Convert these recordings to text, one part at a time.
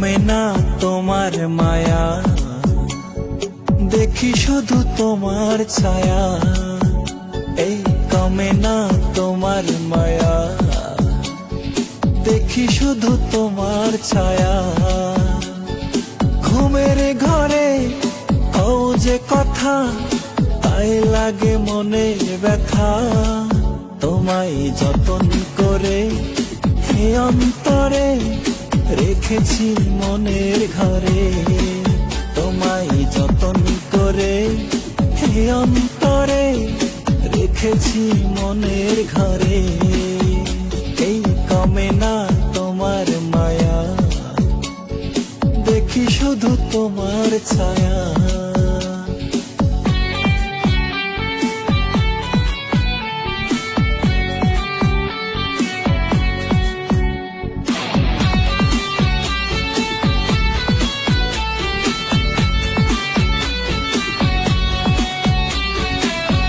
কমে না তোমার মায়া, দেখি শুধু তোমার ছায়া। এই কমে না তোমার মায়া, দেখি শুধু তোমার ছায়া। ঘুমের ঘরে কও যে কথা, তাই লাগে মনে ব্যথা। তোমায় যতন করে হে অন্তরে রেখেছি মনের ঘরে। তোমায় যতন করে হে অন্তরে রেখেছি মনের ঘরে। এই কমে না তোমার মায়া, দেখি শুধু তোমার ছায়া।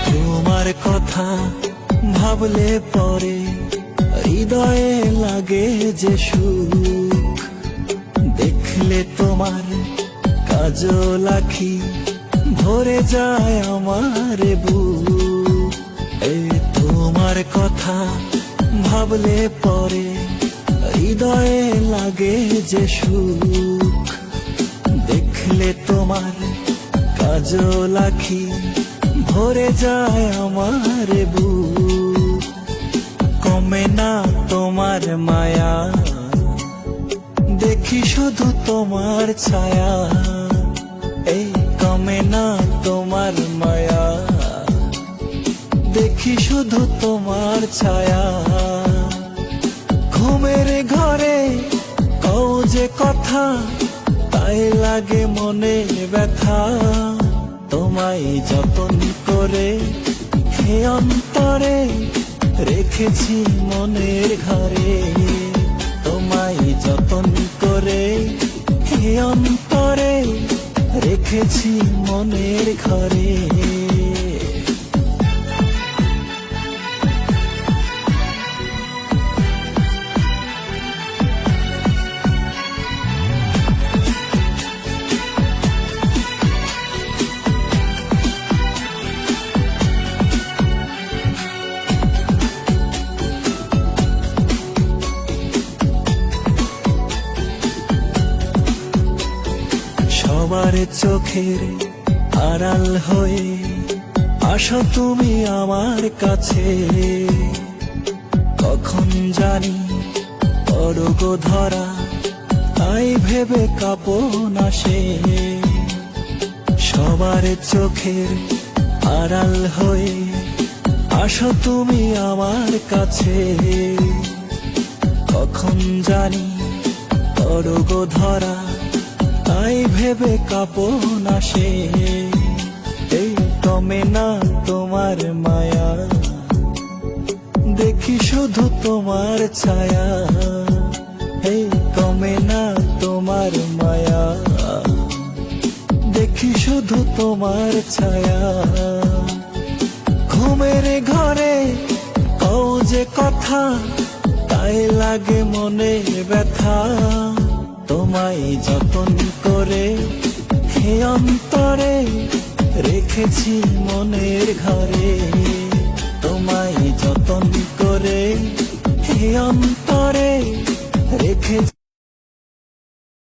তোমার কথা ভাবলে পরে হৃদয়ে লাগে যে সুখ। দেখলে তোমার কাজল আঁখি ভরে যায় আমার বুক। এই তোমার কথা ভাবলে পরে হৃদয়ে লাগে যে সুখ। দেখলে তোমার কাজল আঁখি ভরে যায় আমার বুক। কমে না তোমার মায়া, দেখি শুধু তোমার ছায়া। এই কমে না তোমার মায়া, দেখি শুধু তোমার ছায়া। ঘুমের ঘরে কও যে কথা, তাই লাগে মনে ব্যথা। তোমায় যতন করে হে অন্তরে রেখেছি মনের ঘরে। তোমায় যতন করে হে অন্তরে রেখেছি মনের ঘরে। সবার চোখের আড়াল হয়ে আসো তুমি আমার কাছে। কখন জানি পড়ব ধরা, তাই ভেবে কাঁপন আসে। সবার চোখের আড়াল হয়ে আসো তুমি আমার কাছে। কখন জানি পড়ব ধরা, তাই ভেবে কাঁপন আসে। এই কমে না তোমার মায়া, দেখি শুধু তোমার ছায়া। এই কমে না তোমার মায়া, দেখি শুধু তোমার ছায়া। ঘুমের ঘরে কও যে কথা, তাই লাগে মনে ব্যথা। তোমায় যতন করে হে অন্তরে রেখেছি মনের ঘরে। তোমায় যতন করে হে অন্তরে রেখেছি